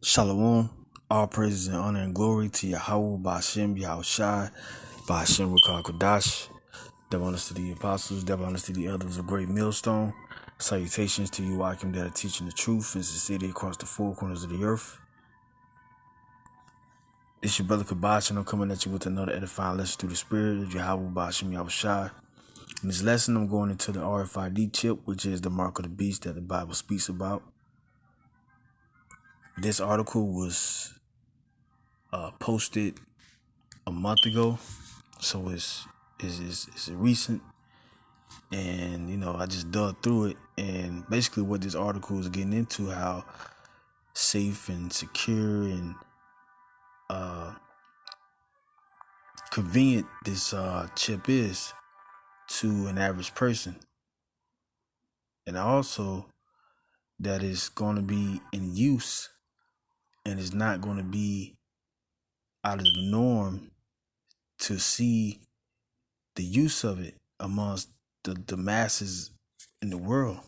Shalom, all praises and honor and glory to Yahweh, Ba'ashem, Yahushai, Ba'ashem, Rukah Kodash. Double honors to the apostles, double honors to the elders of Great Millstone. Salutations to you, Akim, that are teaching the truth in sincerity across the four corners of the earth. It's your brother Kabash, and I'm coming at you with another edifying lesson through the spirit of Yahweh, Ba'ashem, Yahushai. In this lesson, I'm going into the RFID chip, which is the mark of the beast that the Bible speaks about. This article was posted a month ago, so it's recent, and I just dug through it, and basically what this article is getting into, how safe and secure and convenient this chip is to an average person, and also that it's going to be in use and it's not going to be out of the norm to see the use of it amongst the masses in the world.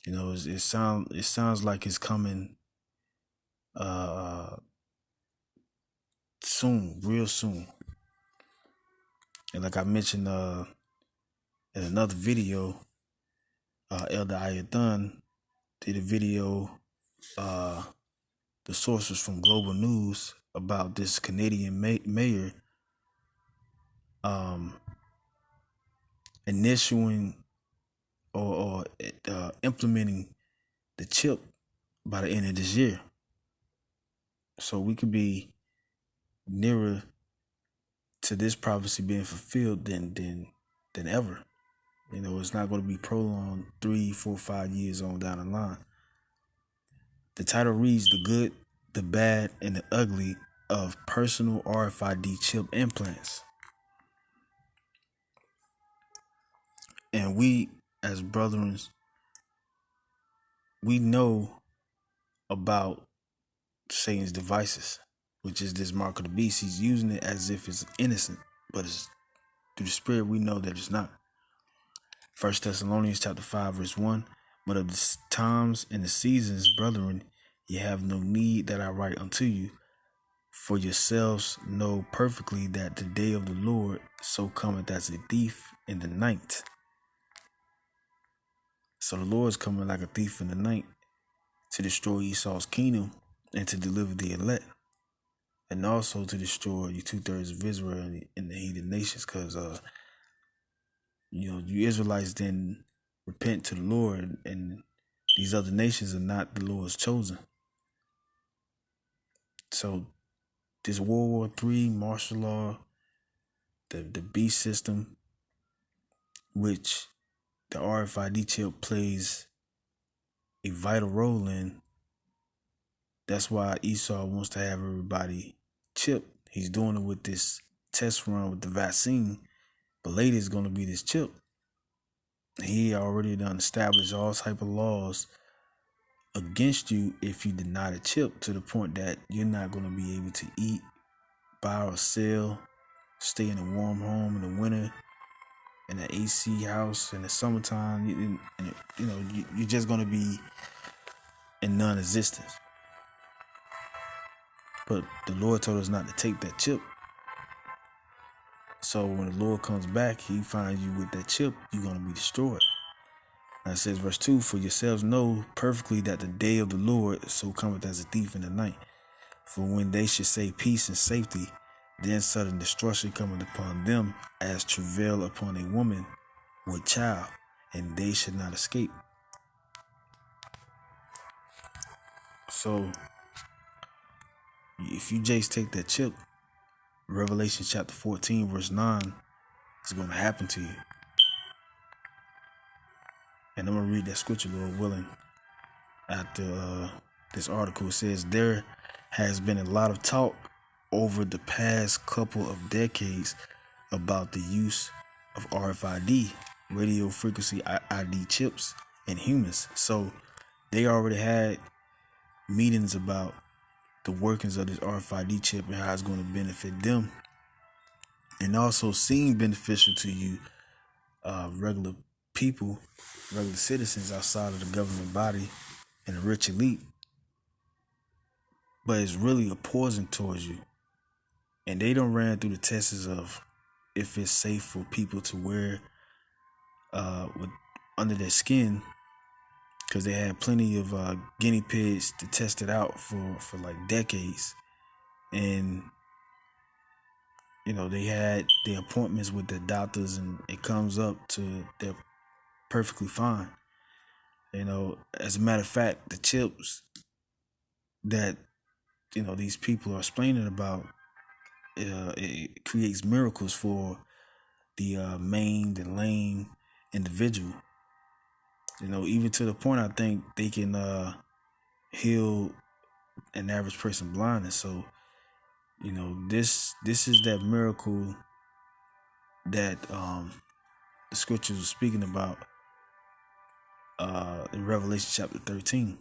It sounds like it's coming soon, real soon. And like I mentioned in another video, Elder Ayathan did a video. The source was from Global News about this Canadian mayor initiating or implementing the chip by the end of this year. So we could be nearer to this prophecy being fulfilled than ever. It's not going to be prolonged 3, 4, 5 years on down the line. The title reads "The Good, the Bad, and the Ugly of Personal RFID Chip Implants." And we, as brethren, we know about Satan's devices, which is this mark of the beast. He's using it as if it's innocent, but it's through the Spirit we know that it's not. 1 Thessalonians chapter 5, verse 1. But of the times and the seasons, brethren, ye have no need that I write unto you, for yourselves know perfectly that the day of the Lord so cometh as a thief in the night. So the Lord is coming like a thief in the night to destroy Esau's kingdom and to deliver the elect, and also to destroy you 2/3 of Israel and the heathen nations, because you Israelites didn't repent to the Lord, and these other nations are not the Lord's chosen. So this World War III, martial law, the beast system, which the RFID chip plays a vital role in. That's why Esau wants to have everybody chipped. He's doing it with this test run with the vaccine, but later it's going to be this chip. He already done established all type of laws against you if you deny the chip, to the point that you're not going to be able to eat, buy or sell, stay in a warm home in the winter, in an AC house in the summertime. You're just going to be in non-existence. But the Lord told us not to take that chip. So when the Lord comes back, he finds you with that chip, you're going to be destroyed. Now it says, verse 2, for yourselves know perfectly that the day of the Lord so cometh as a thief in the night. For when they should say peace and safety, then sudden destruction cometh upon them as travail upon a woman with child, and they should not escape. So if you just take that chip, Revelation chapter 14 verse 9 is going to happen to you. And I'm going to read that scripture, Lord willing, after this article. It says, there has been a lot of talk over the past couple of decades about the use of RFID, radio frequency ID chips, in humans. So they already had meetings about the workings of this RFID chip and how it's going to benefit them, and also seem beneficial to you, regular people, regular citizens outside of the government body and the rich elite. but it's really a poison towards you. And they don't ran through the tests of if it's safe for people to wear with under their skin, because they had plenty of guinea pigs to test it out for like decades. And they had the appointments with the doctors, and it comes up to they're perfectly fine. As a matter of fact, the chips that these people are explaining about, it creates miracles for the maimed and lame individual. Even to the point I think they can heal an average person blindness. So, this is that miracle that the scriptures are speaking about in Revelation chapter 13.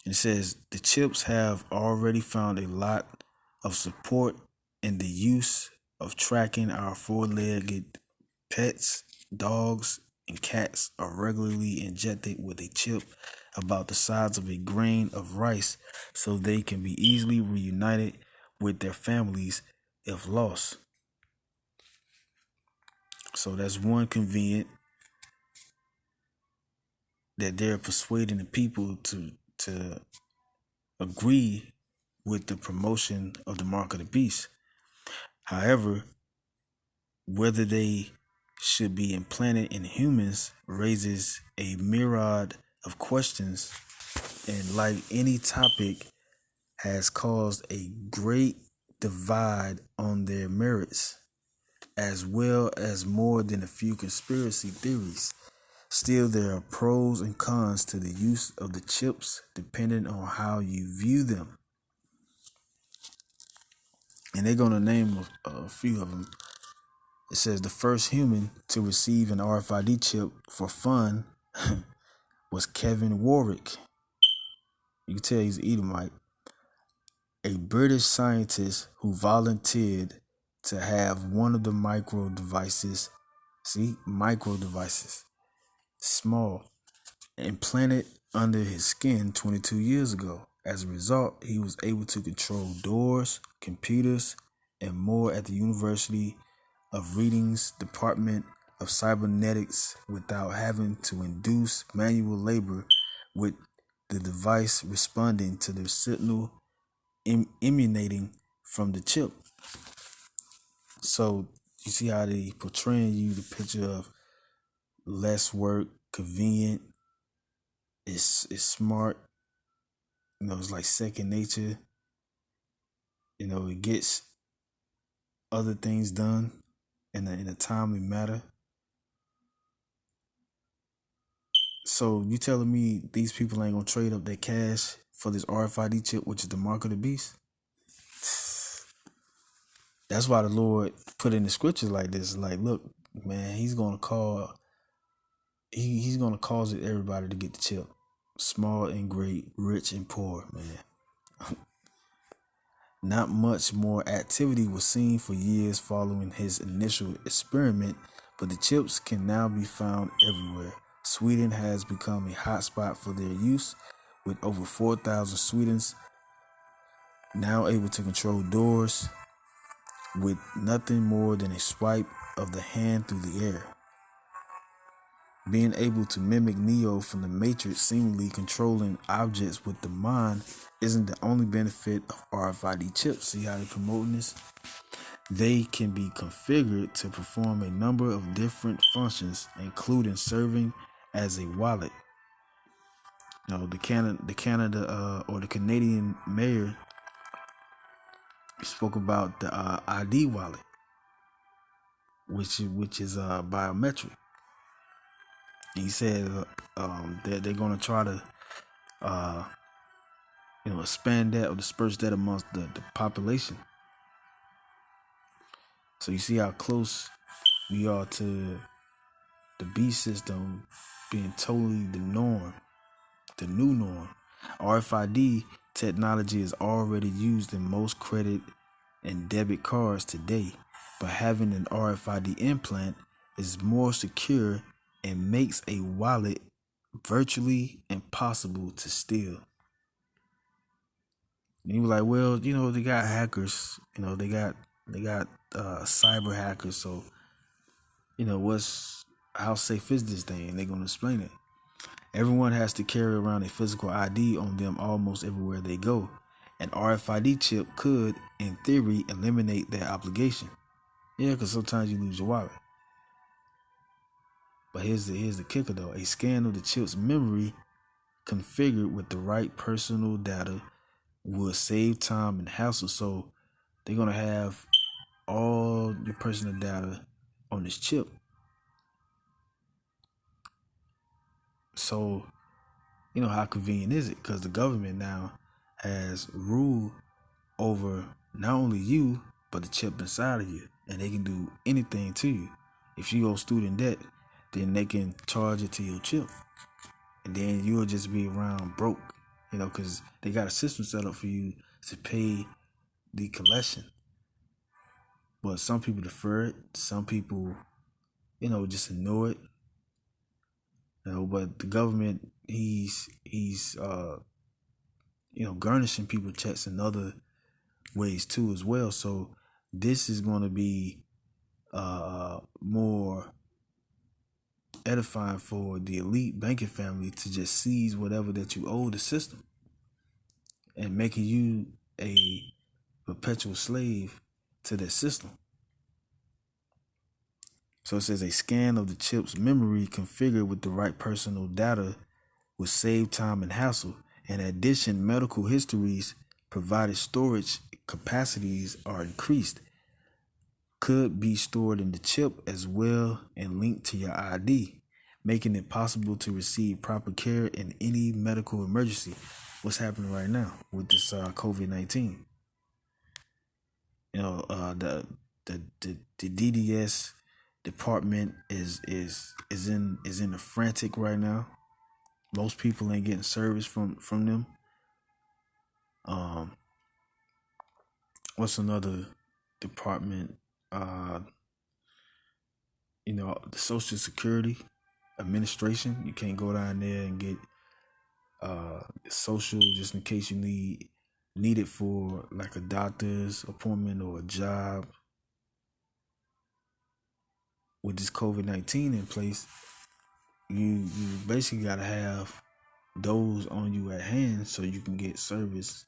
And it says the chips have already found a lot of support in the use of tracking our four-legged pets. Dogs and cats are regularly injected with a chip about the size of a grain of rice so they can be easily reunited with their families if lost. So that's one convenient that they're persuading the people to agree with the promotion of the mark of the beast. However, whether they should be implanted in humans raises a myriad of questions, and like any topic, has caused a great divide on their merits, as well as more than a few conspiracy theories. Still, there are pros and cons to the use of the chips depending on how you view them. And they're going to name a few of them. It says the first human to receive an RFID chip for fun was Kevin Warwick. You can tell he's an Edomite. A British scientist who volunteered to have one of the micro devices, small, implanted under his skin 22 years ago. As a result, he was able to control doors, computers, and more at the University of Reading's Department of Cybernetics without having to induce manual labor, with the device responding to the signal emanating from the chip. So you see how they portraying you the picture of less work, convenient, it's smart, it's like second nature. It gets other things done in a timely manner. So you telling me these people ain't gonna trade up their cash for this RFID chip, which is the mark of the beast? That's why the Lord put in the scriptures like this. Like, look, man, he's gonna cause it everybody to get the chip. Small and great, rich and poor, man. Not much more activity was seen for years following his initial experiment, but the chips can now be found everywhere. Sweden has become a hotspot for their use, with over 4,000 Swedes now able to control doors with nothing more than a swipe of the hand through the air. Being able to mimic Neo from the Matrix, seemingly controlling objects with the mind, isn't the only benefit of RFID chips. See how they're promoting this? They can be configured to perform a number of different functions, including serving as a wallet. The Canadian mayor spoke about the ID wallet, which is biometric. And he said that they're going to try to expand that or disperse that amongst the population. So you see how close we are to the B system being totally the norm, the new norm. RFID technology is already used in most credit and debit cards today, but having an RFID implant is more secure and makes a wallet virtually impossible to steal. And you were like, well, they got hackers. They got cyber hackers. So, how safe is this thing? And they're gonna explain it. Everyone has to carry around a physical ID on them almost everywhere they go. An RFID chip could, in theory, eliminate that obligation. Yeah, because sometimes you lose your wallet. But here's the kicker though. A scan of the chip's memory configured with the right personal data will save time and hassle. So they're gonna have all your personal data on this chip. So, how convenient is it? Because the government now has rule over not only you, but the chip inside of you. And they can do anything to you. If you owe student debt, then they can charge it to your chip. And then you'll just be around broke, because they got a system set up for you to pay the collection. But some people defer it. Some people, just ignore it. But the government, he's garnishing people checks in other ways too as well. So this is going to be more edifying for the elite banking family to just seize whatever that you owe the system and making you a perpetual slave to that system. So it says a scan of the chip's memory configured with the right personal data will save time and hassle. In addition, medical histories provided storage capacities are increased, could be stored in the chip as well and linked to your ID, making it possible to receive proper care in any medical emergency. What's happening right now with this COVID-19? The DDS department is in a frantic right now. Most people ain't getting service from them. What's another department? The Social Security Administration. You can't go down there and get social just in case you need it for like a doctor's appointment or a job. With this COVID-19 in place, you basically gotta have those on you at hand so you can get service,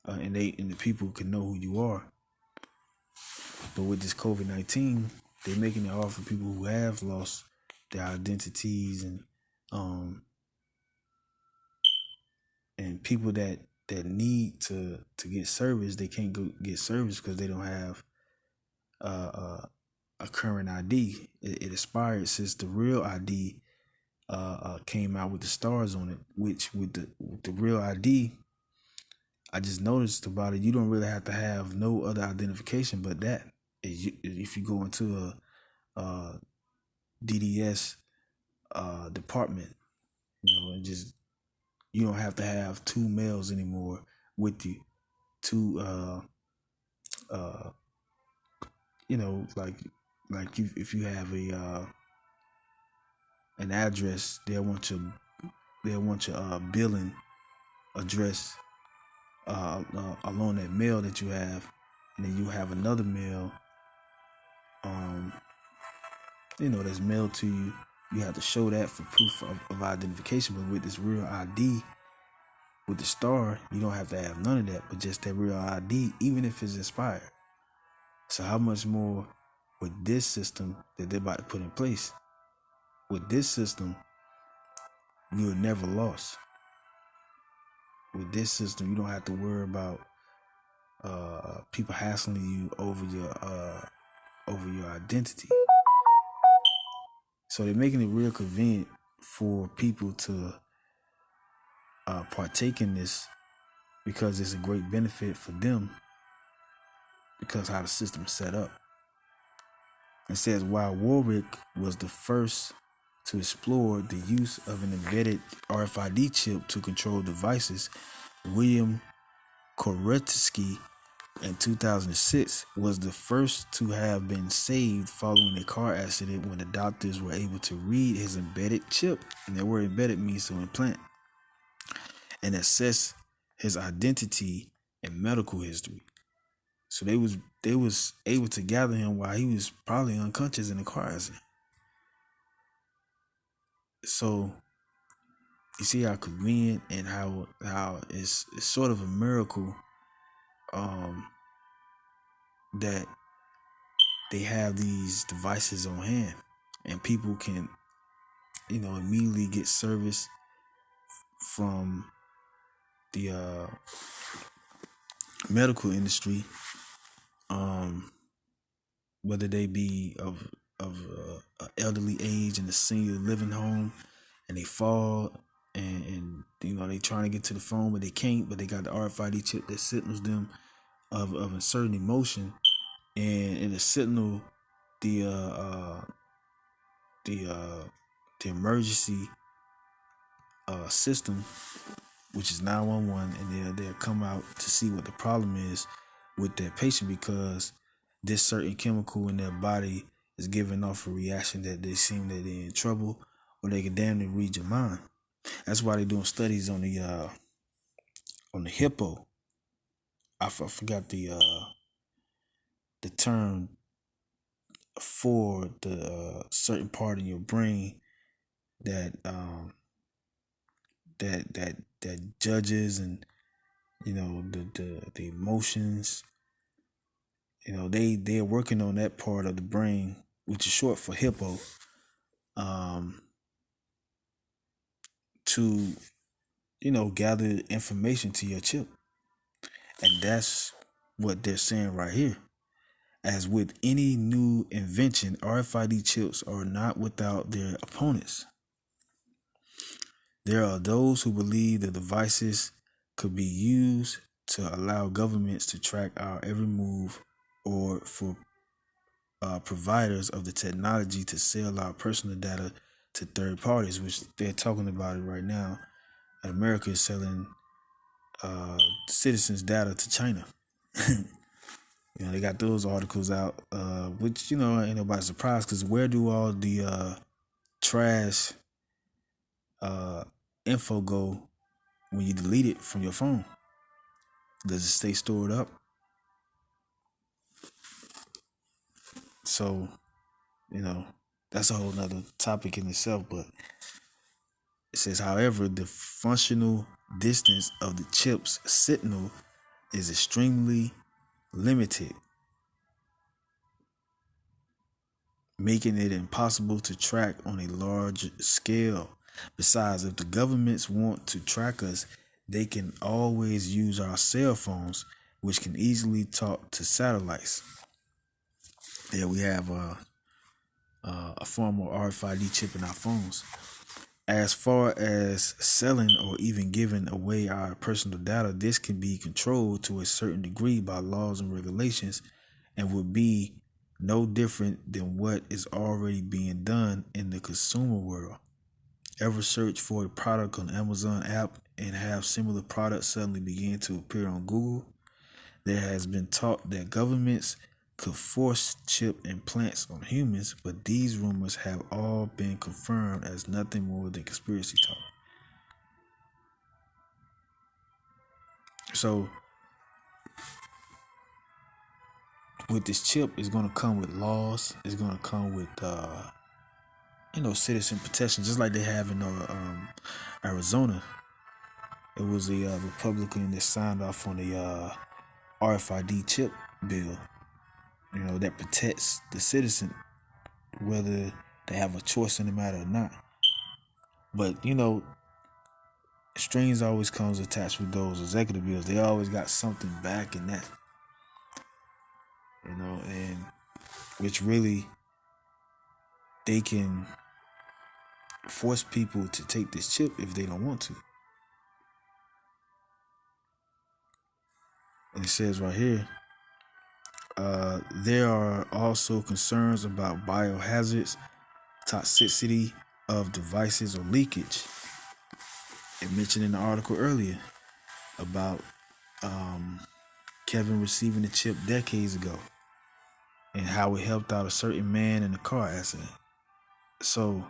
and the people can know who you are. But with this COVID-19, they're making it hard for people who have lost their identities and people that need to get service. They can't go get service because they don't have a current ID. It expired since the real ID came out with the stars on it. Which with the real ID, I just noticed about it. You don't really have to have no other identification but that. If you go into a DDS department, and just you don't have to have two males anymore with you. Like if you have an address, they'll want your billing address along that mail that you have, and then you have another mail that's mailed to you. You have to show that for proof of identification. But with this real ID with the star, you don't have to have none of that, but just that real ID, even if it's expired. So how much more with this system that they're about to put in place? With this system, you're never lost. With this system, you don't have to worry about people hassling you over your identity. So they're making it real convenient for people to partake in this because it's a great benefit for them because how the system is set up. It says while Warwick was the first to explore the use of an embedded RFID chip to control devices, William Koretsky in 2006 was the first to have been saved following a car accident when the doctors were able to read his embedded chip, and that word embedded means to implant, and assess his identity and medical history. So they was able to gather him while he was probably unconscious in the car accident. So you see how convenient and how it's sort of a miracle um, that they have these devices on hand and people can immediately get service from the medical industry, um, whether they be of elderly age in a senior living home, and they fall and they trying to get to the phone but they can't, but they got the RFID chip that signals them of a certain emotion, and it'll signal the the uh, the emergency system, which is 911, and they'll come out to see what the problem is with that patient, because this certain chemical in their body is giving off a reaction that they seem that they're in trouble, or they can damn near read your mind. That's why they're doing studies on the hippo. I forgot the term for the certain part in your brain that that judges and the emotions. They're working on that part of the brain, which is short for hippo, um, to gather information to your chip, and that's what they're saying right here. As with any new invention, RFID chips are not without their opponents. There are those who believe the devices could be used to allow governments to track our every move, or for providers of the technology to sell our personal data to third parties, which they're talking about it right now. And America is selling citizens' data to China. They got those articles out, which ain't nobody surprised, because where do all the trash uh, info go when you delete it from your phone? Does it stay stored up? So, that's a whole nother topic in itself. But it says, however, the functional distance of the chip's signal is extremely limited, making it impossible to track on a large scale. Besides, if the governments want to track us, they can always use our cell phones, which can easily talk to satellites. There we have a form of RFID chip in our phones. As far as selling or even giving away our personal data, this can be controlled to a certain degree by laws and regulations, and would be no different than what is already being done in the consumer world. Ever search for a product on Amazon app and have similar products suddenly begin to appear on Google? There has been talk that governments could force chip implants on humans, but these rumors have all been confirmed as nothing more than conspiracy talk. So, with this chip, it's going to come with laws. It's going to come with, citizen protection, just like they have in Arizona. It was the Republican that signed off on the RFID chip bill, that protects the citizen, whether they have a choice in the matter or not. But, strings always comes attached with those executive bills. They always got something back in that, and which really they can force people to take this chip if they don't want to. And it says right here, there are also concerns about biohazards, toxicity of devices, or leakage. It mentioned in the article earlier about Kevin receiving the chip decades ago and how it helped out a certain man in a car accident. So,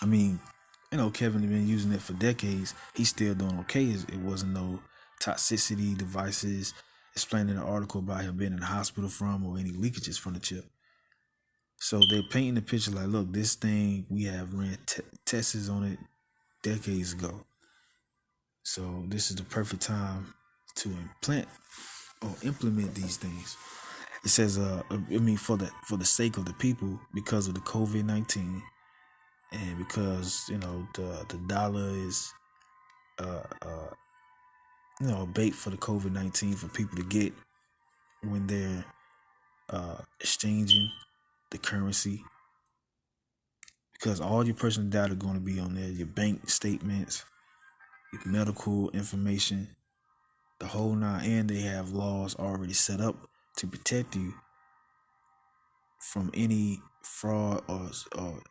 Kevin had been using it for decades. He's still doing okay. It wasn't no toxicity devices, explaining an article about him being in the hospital from or any leakages from the chip. So they're painting the picture like, look, this thing, we have ran tests on it decades ago. So this is the perfect time to implement these things. It says, for the sake of the people, because of the COVID-19, and because the dollar is a bait for the COVID-19 for people to get when they're exchanging the currency, because all your personal data are going to be on there, your bank statements, your medical information, the whole nine, and they have laws already set up to protect you from any fraud or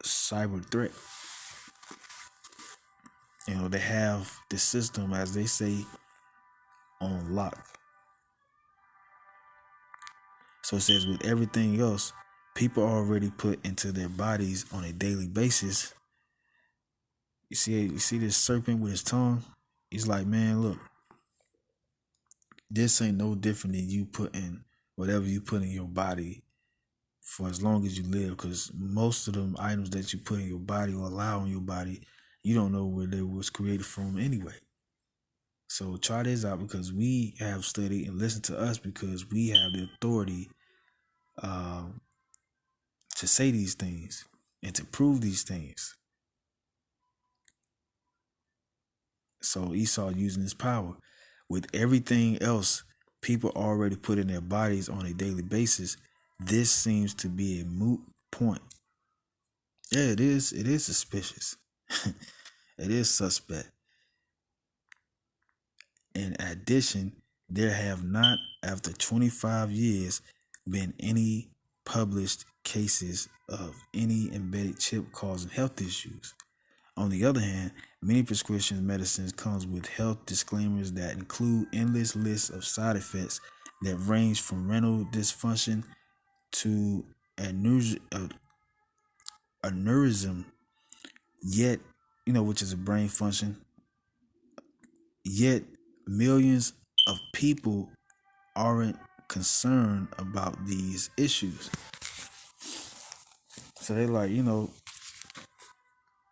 cyber threat. They have the system, as they say, on lock. So it says with everything else, people already put into their bodies on a daily basis. You see this serpent with his tongue? He's like, man, look, this ain't no different than you putting whatever you put in your body for as long as you live, because most of them items that you put in your body or allow in your body, you don't know where they was created from anyway. So try this out, because we have studied, and listen to us because we have the authority to say these things and to prove these things. So Esau using his power. With everything else people already put in their bodies on a daily basis, this seems to be a moot point. Yeah, it is. It is suspicious. It is suspect. In addition, there have not, after 25 years, been any published cases of any embedded chip causing health issues. On the other hand, many prescription medicines comes with health disclaimers that include endless lists of side effects that range from renal dysfunction to aneurysm, yet, which is a brain function. Yet millions of people aren't concerned about these issues. So they're like,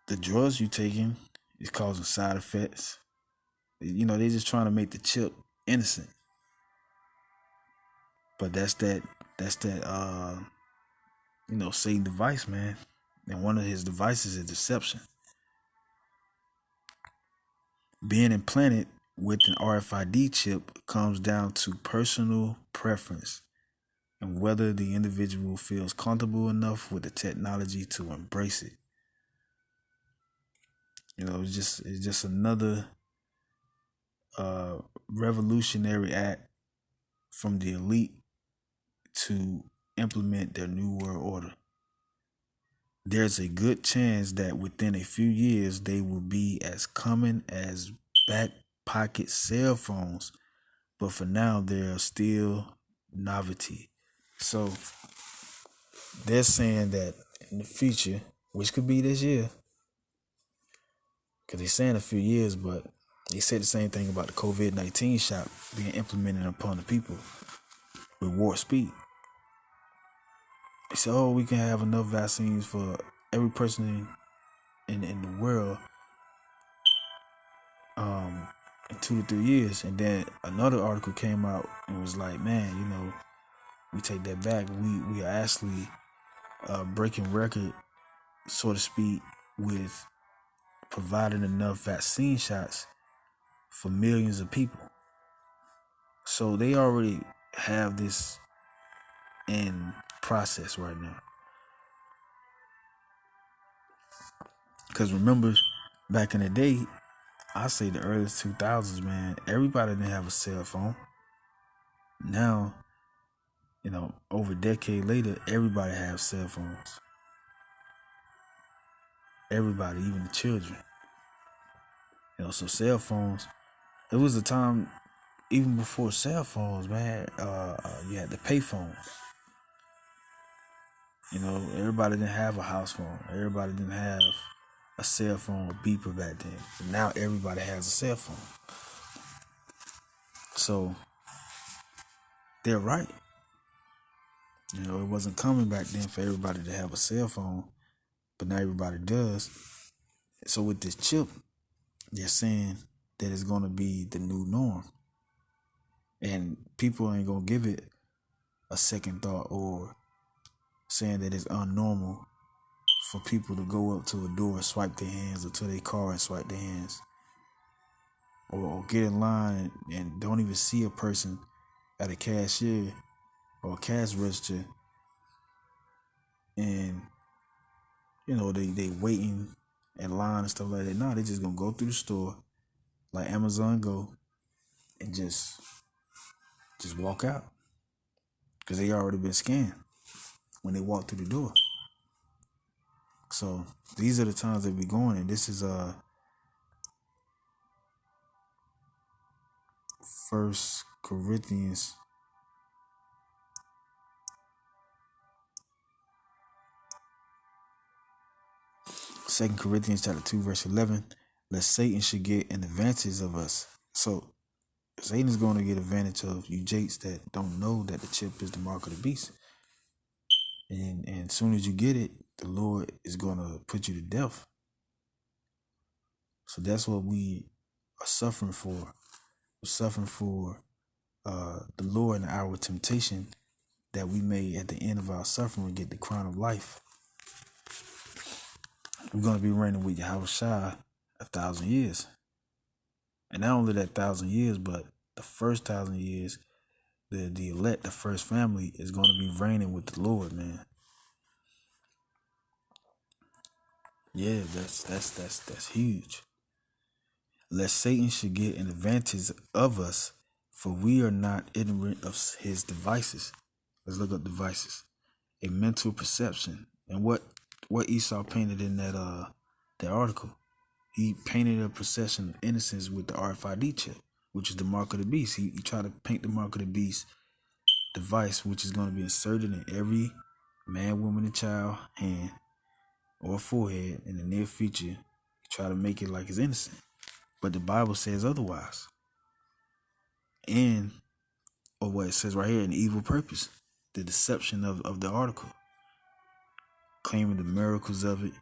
the drugs you taking is causing side effects. They're just trying to make the chip innocent. But that's that Satan device, man. And one of his devices is deception. Being implanted with an RFID chip comes down to personal preference and whether the individual feels comfortable enough with the technology to embrace it. It's just another revolutionary act from the elite to implement their new world order. There's a good chance that within a few years they will be as common as back pocket cell phones, but for now they're still novelty. So they're saying that in the future, which could be this year, because they're saying a few years, but they said the same thing about the COVID-19 shot being implemented upon the people with warp speed. They said, we can have enough vaccines for every person in the world in 2 to 3 years. And then another article came out and was like, man, we take that back. We are actually breaking record, so to speak, with providing enough vaccine shots for millions of people. So they already have this in process right now. Because remember, back in the day, I say the early 2000s, man, everybody didn't have a cell phone. Now, over a decade later, everybody has cell phones. Everybody, even the children. So cell phones, it was a time, even before cell phones, man, you had the pay phone. Everybody didn't have a house phone. Everybody didn't have a cell phone or beeper back then. Now everybody has a cell phone. So they're right. It wasn't common back then for everybody to have a cell phone, but now everybody does. So with this chip, they're saying that it's going to be the new norm. And people ain't going to give it a second thought or saying that it's unnormal for people to go up to a door and swipe their hands, or to their car and swipe their hands, or get in line and don't even see a person at a cashier or a cash register, and they waiting in line and stuff like that. No, they just gonna go through the store like Amazon Go and just walk out because they already been scanned when they walk through the door. So these are the times that we going, and this is First Corinthians 2 Corinthians chapter 2 verse 11. Lest Satan should get an advantage of us. So Satan is going to get advantage of you jakes that don't know that the chip is the mark of the beast. And as soon as you get it, the Lord is going to put you to death. So that's what we are suffering for. We're suffering for the Lord in our temptation, that we may at the end of our suffering get the crown of life. We're going to be reigning with Yahushua 1,000 years. And not only that 1,000 years, but the first 1,000 years, the elect, the first family, is going to be reigning with the Lord, man. Yeah, that's huge. Lest Satan should get an advantage of us, for we are not ignorant of his devices. Let's look up devices. A mental perception. And what Esau painted in that article, he painted a perception of innocence with the RFID chip, which is the mark of the beast. He tried to paint the mark of the beast device, which is going to be inserted in every man, woman, and child hand or forehead in the near future. He try to make it like it's innocent. But the Bible says otherwise. Or what it says right here, an evil purpose. The deception of the article. Claiming the miracles of it.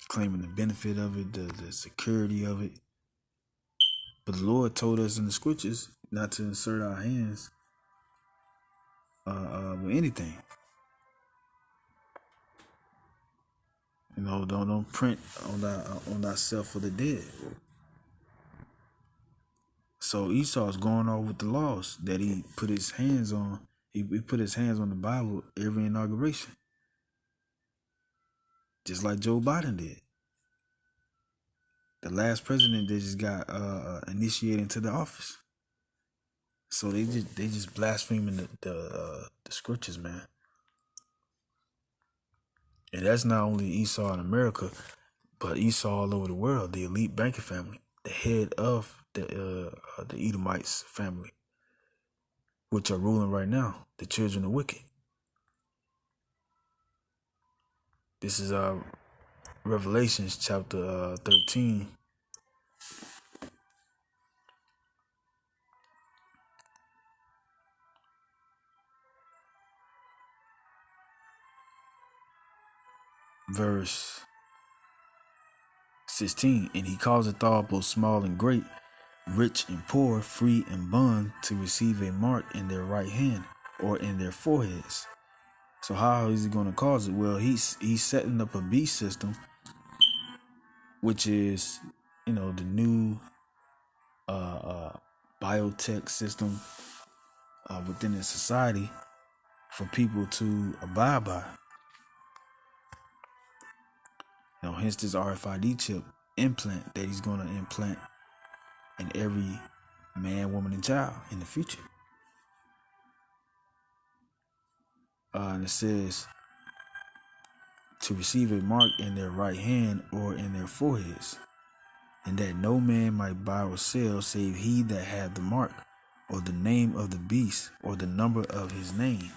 Claiming the benefit of it, the security of it. But the Lord told us in the scriptures not to insert our hands with anything. Don't print on thyself for the dead. So Esau's going off with the laws that he put his hands on. He put his hands on the Bible every inauguration, just like Joe Biden did. The last president that just got initiated into the office. So they just blaspheming the scriptures, man. And that's not only Esau in America, but Esau all over the world. The elite banking family, the head of the Edomites family, which are ruling right now, the children of wicked. This is Revelations chapter 13. Verse 16. And he causeth all, both small and great, rich and poor, free and bond, to receive a mark in their right hand or in their foreheads. So how is he going to cause it? Well, he's setting up a beast system, which is, the new biotech system within the society for people to abide by. Hence this RFID chip implant that he's going to implant in every man, woman, and child in the future. And it says to receive a mark in their right hand or in their foreheads, and that no man might buy or sell save he that had the mark, or the name of the beast, or the number of his name.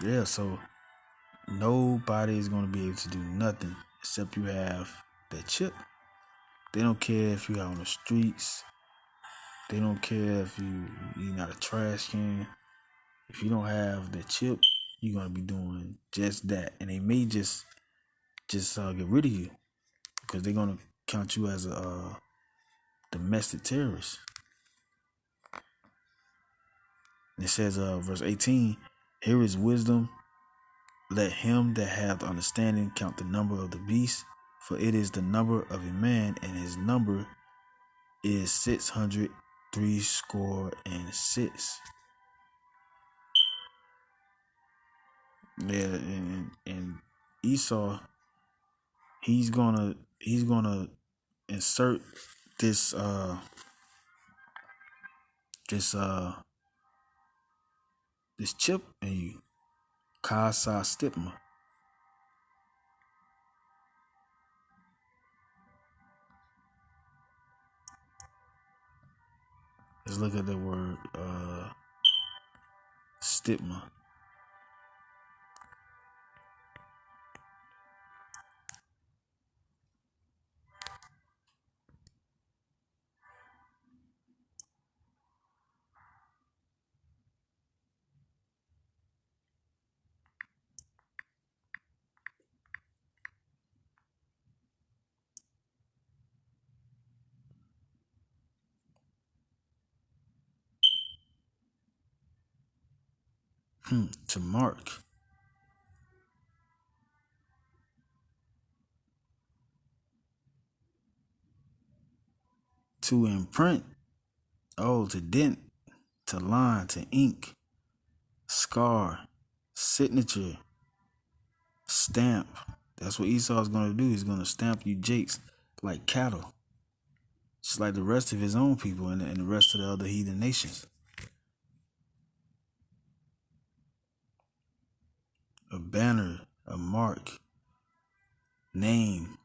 Yeah, so nobody is going to be able to do nothing except you have that chip. They don't care if you're out on the streets. They don't care if you eating out a trash can. If you don't have the chip, you're gonna be doing just that, and they may just get rid of you because they're gonna count you as a domestic terrorist. And it says, verse 18, here is wisdom. Let him that hath understanding count the number of the beast, for it is the number of a man, and his number is 666. Yeah, and Esau, he's gonna insert this this uh this chip in you, Kasa stigma. Let's look at the word stigma. To mark. To imprint. Oh, to dent. To line. To ink. Scar. Signature. Stamp. That's what Esau's gonna do. He's gonna stamp you jakes like cattle. Just like the rest of his own people and the rest of the other heathen nations. A banner, a mark, name.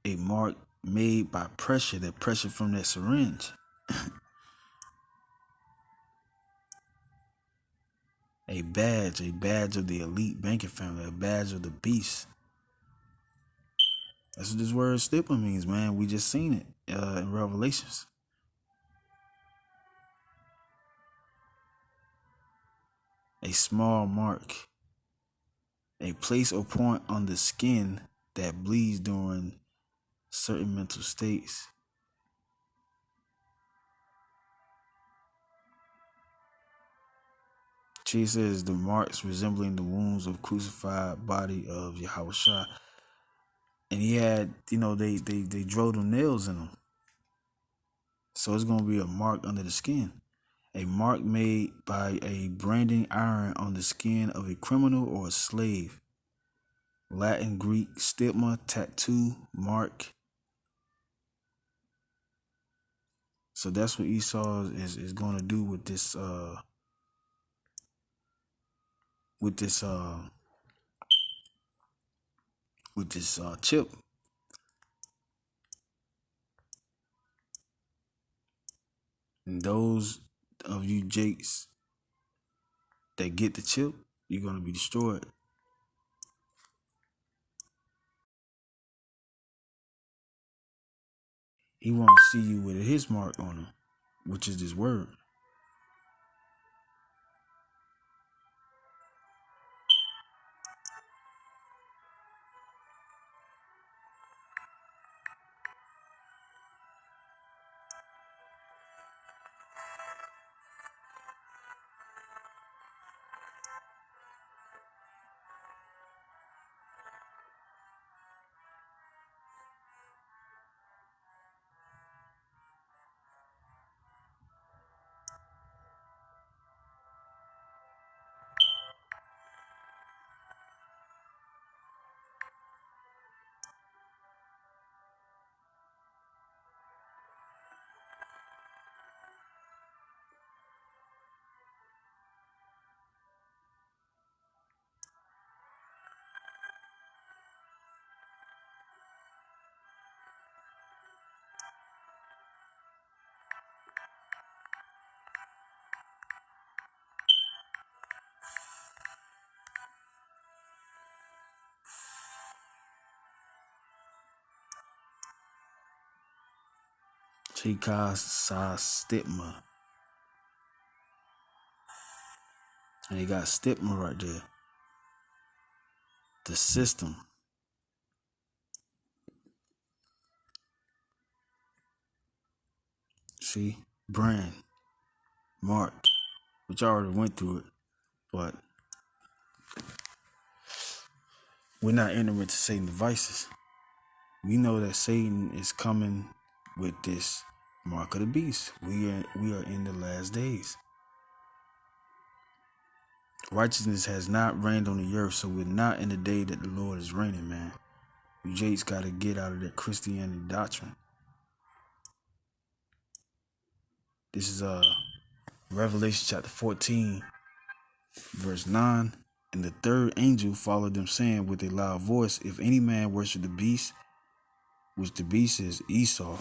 A mark made by pressure, that pressure from that syringe. A badge of the elite banking family, a badge of the beast. That's what this word stigma means, man. We just seen it in Revelations. A small mark. A place or point on the skin that bleeds during certain mental states. She says the marks resembling the wounds of crucified body of Yahushua. And he had, they drove them nails in him. So it's going to be a mark under the skin. A mark made by a branding iron on the skin of a criminal or a slave. Latin, Greek, stigma, tattoo, mark. So that's what Esau is going to do with this chip. And those of you Jakes that get the chip, you're going to be destroyed. He want to see you with his mark on him, which is this word. Chikai Sa Stipma. And they got Stipma right there. The system. See? Brand. Mark. Which I already went through it. But we're not ignorant to Satan's devices. We know that Satan is coming with this mark of the beast. We are in the last days. Righteousness has not reigned on the earth, so we're not in the day that the Lord is reigning, man. You Jakes got to get out of that Christianity doctrine. This is Revelation chapter 14, verse 9. And the third angel followed them, saying with a loud voice, if any man worship the beast, which the beast is Esau,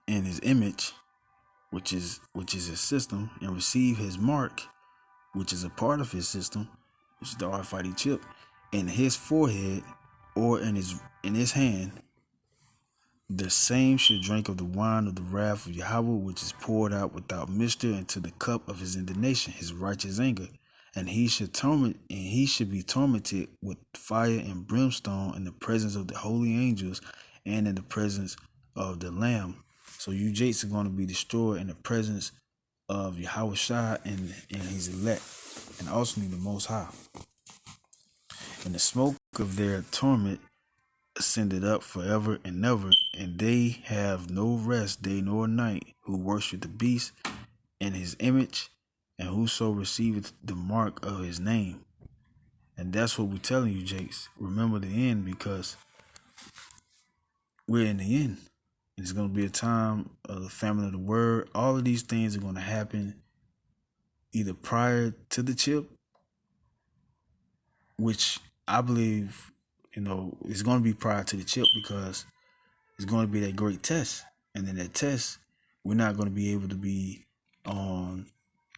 and his image, which is his system, and receive his mark, which is a part of his system, which is the RFID chip, in his forehead or in his hand, the same should drink of the wine of the wrath of Yahweh, which is poured out without mixture into the cup of his indignation, his righteous anger. And he should be tormented with fire and brimstone in the presence of the holy angels and in the presence of the Lamb. So you Jakes are going to be destroyed in the presence of Yahweh Shai and his elect, and also the Most High. And the smoke of their torment ascended up forever and ever, and they have no rest day nor night who worship the beast and his image, and whoso receiveth the mark of his name. And that's what we're telling you, Jakes. Remember the end, because we're in the end. It's going to be a time of the famine of the word. All of these things are going to happen either prior to the chip, which I believe, it's going to be prior to the chip, because it's going to be that great test. And then that test, we're not going to be able to be on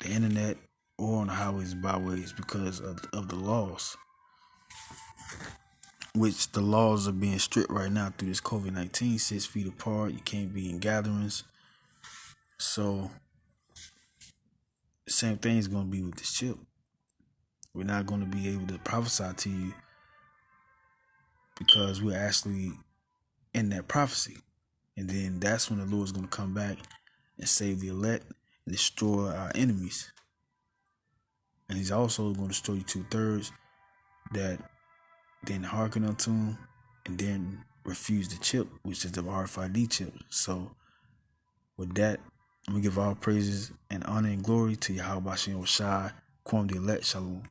the internet or on the highways and byways because of the laws, which the laws are being strict right now through this COVID-19, 6 feet apart. You can't be in gatherings. So the same thing is going to be with this chip. We're not going to be able to prophesy to you because we're actually in that prophecy. And then that's when the Lord's going to come back and save the elect and destroy our enemies. And he's also going to destroy you 2/3 that didn't hearken unto him and then refuse the chip, which is the RFID chip. So with that, I'm going to give all praises and honor and glory to Yahweh Bashem Shai, Quam the elect, Shalom.